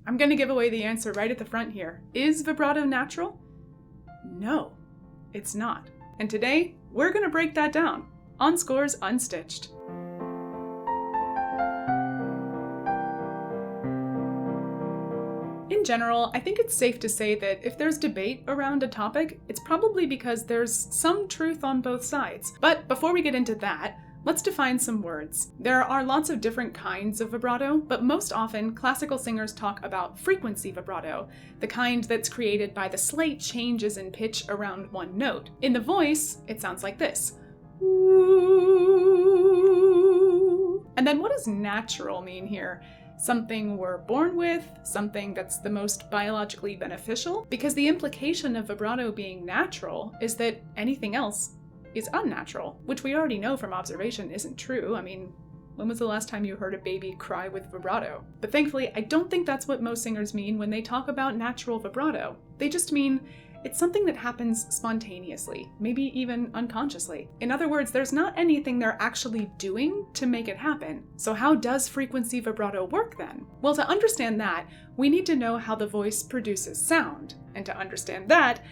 I'm going to give away the answer right at the front here. Is vibrato natural? No, it's not. And today, we're going to break that down on Scores Unstitched. In general, I think it's safe to say that if there's debate around a topic, it's probably because there's some truth on both sides. But before we get into that, let's define some words. There are lots of different kinds of vibrato, but most often classical singers talk about frequency vibrato, the kind that's created by the slight changes in pitch around one note. In the voice, it sounds like this. Ooh. And then what does natural mean here? Something we're born with, something that's the most biologically beneficial? Because the implication of vibrato being natural is that anything else is unnatural, which we already know from observation isn't true. I mean, when was the last time you heard a baby cry with vibrato? But thankfully, I don't think that's what most singers mean when they talk about natural vibrato. They just mean it's something that happens spontaneously, maybe even unconsciously. In other words, there's not anything they're actually doing to make it happen. So how does frequency vibrato work then? Well, to understand that, we need to know how the voice produces sound. And to understand that,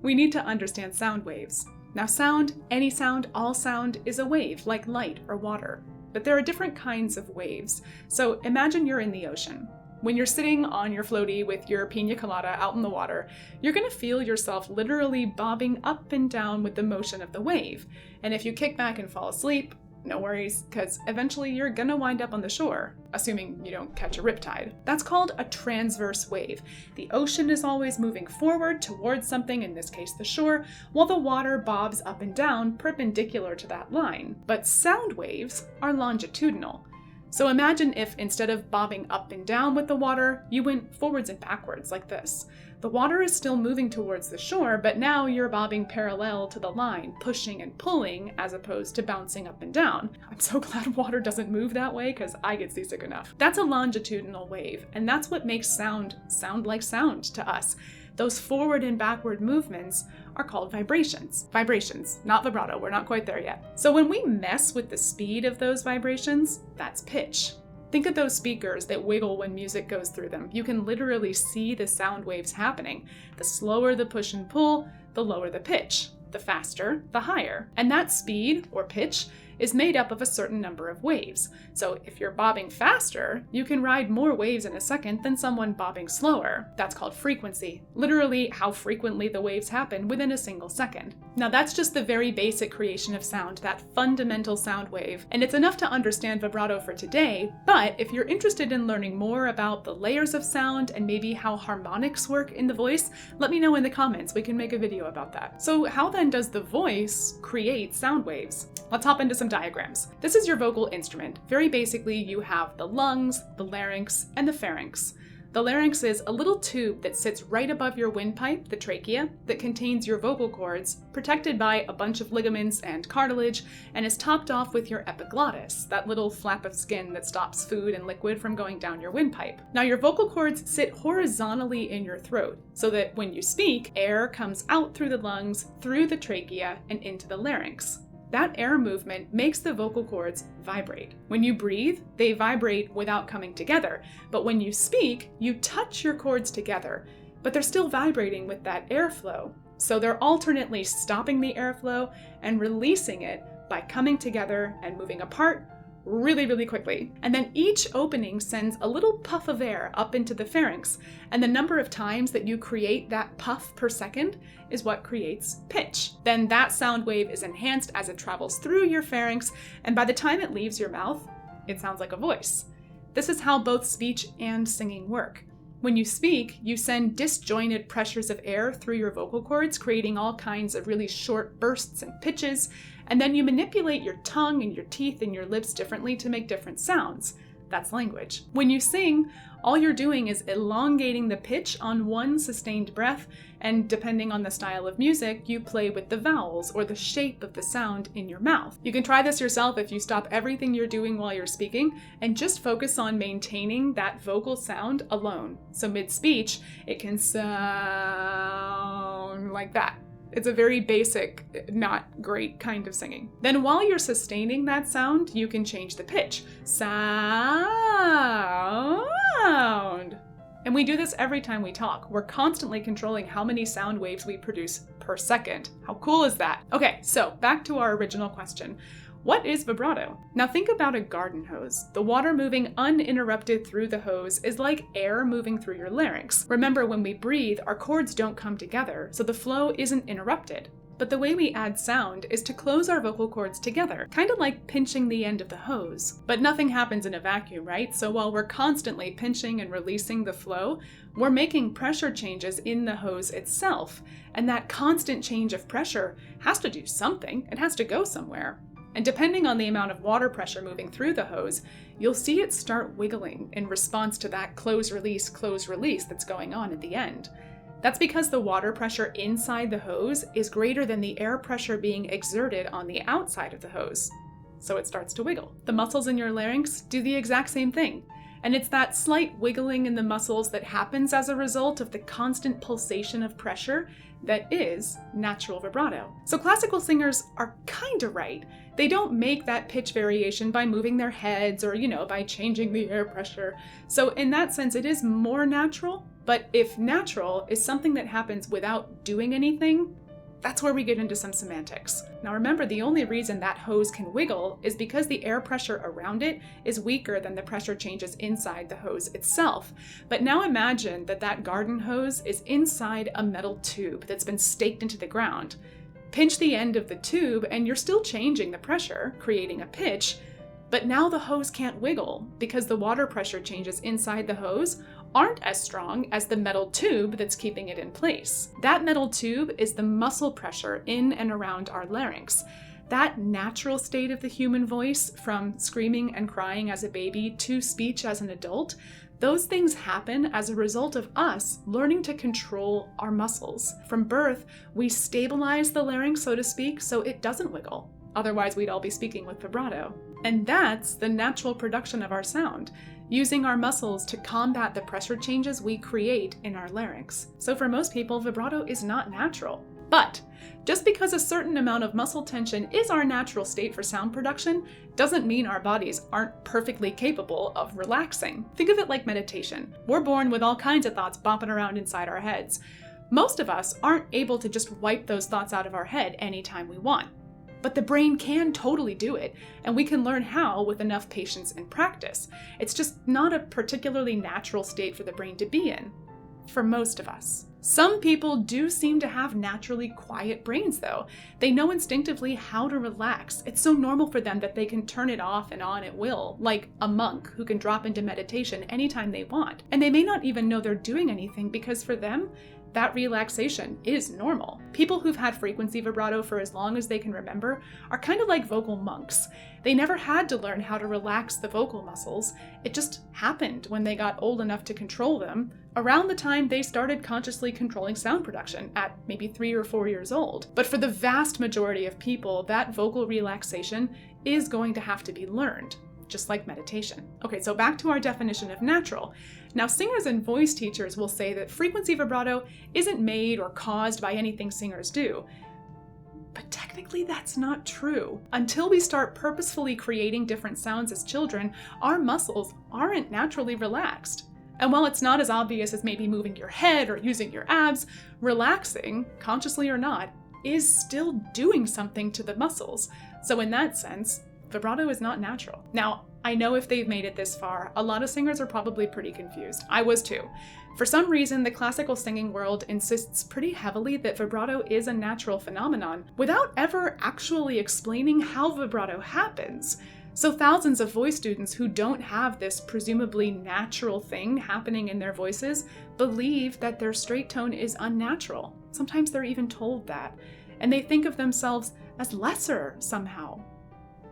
we need to understand sound waves. Now sound, any sound, all sound is a wave, like light or water. But there are different kinds of waves. So imagine you're in the ocean. When you're sitting on your floaty with your pina colada out in the water, you're going to feel yourself literally bobbing up and down with the motion of the wave. And if you kick back and fall asleep, no worries, because eventually you're going to wind up on the shore, assuming you don't catch a riptide. That's called a transverse wave. The ocean is always moving forward towards something, in this case the shore, while the water bobs up and down perpendicular to that line. But sound waves are longitudinal. So imagine if instead of bobbing up and down with the water, you went forwards and backwards like this. The water is still moving towards the shore, but now you're bobbing parallel to the line, pushing and pulling as opposed to bouncing up and down. I'm so glad water doesn't move that way because I get seasick enough. That's a longitudinal wave, and that's what makes sound like sound to us. Those forward and backward movements are called vibrations. Vibrations, not vibrato, we're not quite there yet. So when we mess with the speed of those vibrations, that's pitch. Think of those speakers that wiggle when music goes through them. You can literally see the sound waves happening. The slower the push and pull, the lower the pitch. The faster, the higher. And that speed, or pitch, is made up of a certain number of waves. So if you're bobbing faster, you can ride more waves in a second than someone bobbing slower. That's called frequency. Literally how frequently the waves happen within a single second. Now that's just the very basic creation of sound, that fundamental sound wave. And it's enough to understand vibrato for today, but if you're interested in learning more about the layers of sound and maybe how harmonics work in the voice, let me know in the comments. We can make a video about that. So how then does the voice create sound waves? Let's hop into some diagrams. This is your vocal instrument. Very basically, you have the lungs, the larynx, and the pharynx. The larynx is a little tube that sits right above your windpipe, the trachea, that contains your vocal cords, protected by a bunch of ligaments and cartilage, and is topped off with your epiglottis, that little flap of skin that stops food and liquid from going down your windpipe. Now your vocal cords sit horizontally in your throat, so that when you speak, air comes out through the lungs, through the trachea, and into the larynx. That air movement makes the vocal cords vibrate. When you breathe, they vibrate without coming together, but when you speak, you touch your cords together, but they're still vibrating with that airflow. So they're alternately stopping the airflow and releasing it by coming together and moving apart really, really quickly. And then each opening sends a little puff of air up into the pharynx, and the number of times that you create that puff per second is what creates pitch. Then that sound wave is enhanced as it travels through your pharynx, and by the time it leaves your mouth, it sounds like a voice. This is how both speech and singing work. When you speak, you send disjointed pressures of air through your vocal cords, creating all kinds of really short bursts and pitches, and then you manipulate your tongue and your teeth and your lips differently to make different sounds. That's language. When you sing, all you're doing is elongating the pitch on one sustained breath, and depending on the style of music, you play with the vowels or the shape of the sound in your mouth. You can try this yourself if you stop everything you're doing while you're speaking and just focus on maintaining that vocal sound alone. So mid-speech, it can sound like that. It's a very basic, not great kind of singing. Then while you're sustaining that sound, you can change the pitch. Sound. And we do this every time we talk. We're constantly controlling how many sound waves we produce per second. How cool is that? Okay, so back to our original question. What is vibrato? Now think about a garden hose. The water moving uninterrupted through the hose is like air moving through your larynx. Remember, when we breathe, our cords don't come together, so the flow isn't interrupted. But the way we add sound is to close our vocal cords together, kind of like pinching the end of the hose. But nothing happens in a vacuum, right? So while we're constantly pinching and releasing the flow, we're making pressure changes in the hose itself. And that constant change of pressure has to do something. It has to go somewhere. And depending on the amount of water pressure moving through the hose, you'll see it start wiggling in response to that close release that's going on at the end. That's because the water pressure inside the hose is greater than the air pressure being exerted on the outside of the hose. So it starts to wiggle. The muscles in your larynx do the exact same thing. And it's that slight wiggling in the muscles that happens as a result of the constant pulsation of pressure that is natural vibrato. So classical singers are kind of right. They don't make that pitch variation by moving their heads or, by changing the air pressure. So in that sense, it is more natural. But if natural is something that happens without doing anything, that's where we get into some semantics. Now remember, the only reason that hose can wiggle is because the air pressure around it is weaker than the pressure changes inside the hose itself. But now imagine that garden hose is inside a metal tube that's been staked into the ground. Pinch the end of the tube and you're still changing the pressure, creating a pitch, but now the hose can't wiggle because the water pressure changes inside the hose aren't as strong as the metal tube that's keeping it in place. That metal tube is the muscle pressure in and around our larynx. That natural state of the human voice, from screaming and crying as a baby to speech as an adult, those things happen as a result of us learning to control our muscles. From birth, we stabilize the larynx, so to speak, so it doesn't wiggle. Otherwise, we'd all be speaking with vibrato. And that's the natural production of our sound, using our muscles to combat the pressure changes we create in our larynx. So for most people, vibrato is not natural. But just because a certain amount of muscle tension is our natural state for sound production doesn't mean our bodies aren't perfectly capable of relaxing. Think of it like meditation. We're born with all kinds of thoughts bopping around inside our heads. Most of us aren't able to just wipe those thoughts out of our head anytime we want. But the brain can totally do it, and we can learn how with enough patience and practice. It's just not a particularly natural state for the brain to be in, for most of us. Some people do seem to have naturally quiet brains, though. They know instinctively how to relax. It's so normal for them that they can turn it off and on at will, like a monk who can drop into meditation anytime they want. And they may not even know they're doing anything because for them, that relaxation is normal. People who've had frequency vibrato for as long as they can remember are kind of like vocal monks. They never had to learn how to relax the vocal muscles. It just happened when they got old enough to control them, around the time they started consciously controlling sound production at maybe 3 or 4 years old. But for the vast majority of people, that vocal relaxation is going to have to be learned, just like meditation. Okay, so back to our definition of natural. Now, singers and voice teachers will say that frequency vibrato isn't made or caused by anything singers do. But technically that's not true. Until we start purposefully creating different sounds as children, our muscles aren't naturally relaxed. And while it's not as obvious as maybe moving your head or using your abs, relaxing, consciously or not, is still doing something to the muscles. So in that sense, vibrato is not natural. Now, I know if they've made it this far, a lot of singers are probably pretty confused. I was too. For some reason, the classical singing world insists pretty heavily that vibrato is a natural phenomenon without ever actually explaining how vibrato happens. So thousands of voice students who don't have this presumably natural thing happening in their voices believe that their straight tone is unnatural. Sometimes they're even told that, and they think of themselves as lesser somehow.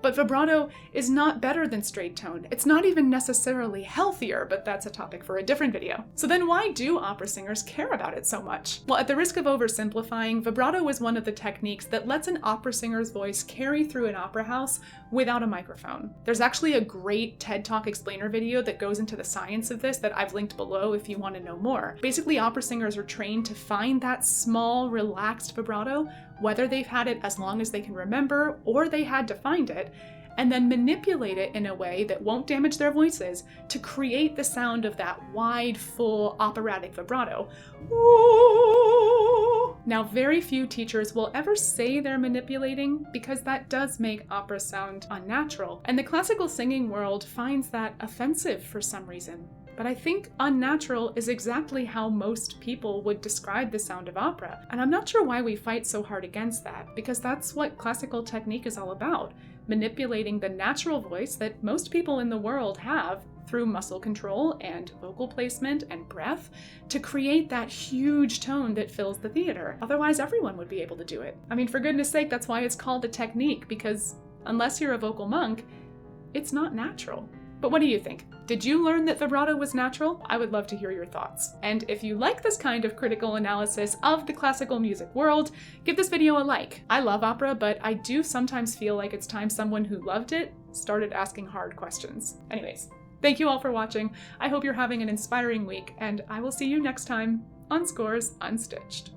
But vibrato is not better than straight tone. It's not even necessarily healthier, but that's a topic for a different video. So then why do opera singers care about it so much? Well, at the risk of oversimplifying, vibrato is one of the techniques that lets an opera singer's voice carry through an opera house without a microphone. There's actually a great TED Talk explainer video that goes into the science of this that I've linked below if you want to know more. Basically, opera singers are trained to find that small, relaxed vibrato, whether they've had it as long as they can remember or they had to find it. and then manipulate it in a way that won't damage their voices to create the sound of that wide, full, operatic vibrato. Ooh. Now, very few teachers will ever say they're manipulating because that does make opera sound unnatural, and the classical singing world finds that offensive for some reason. But I think unnatural is exactly how most people would describe the sound of opera, and I'm not sure why we fight so hard against that, because that's what classical technique is all about, manipulating the natural voice that most people in the world have through muscle control and vocal placement and breath to create that huge tone that fills the theater. Otherwise, everyone would be able to do it. I mean, for goodness sake, that's why it's called a technique, because unless you're a vocal monk, it's not natural. But what do you think? Did you learn that vibrato was natural? I would love to hear your thoughts. And if you like this kind of critical analysis of the classical music world, give this video a like. I love opera, but I do sometimes feel like it's time someone who loved it started asking hard questions. Anyways, thank you all for watching. I hope you're having an inspiring week, and I will see you next time on Scores Unstitched.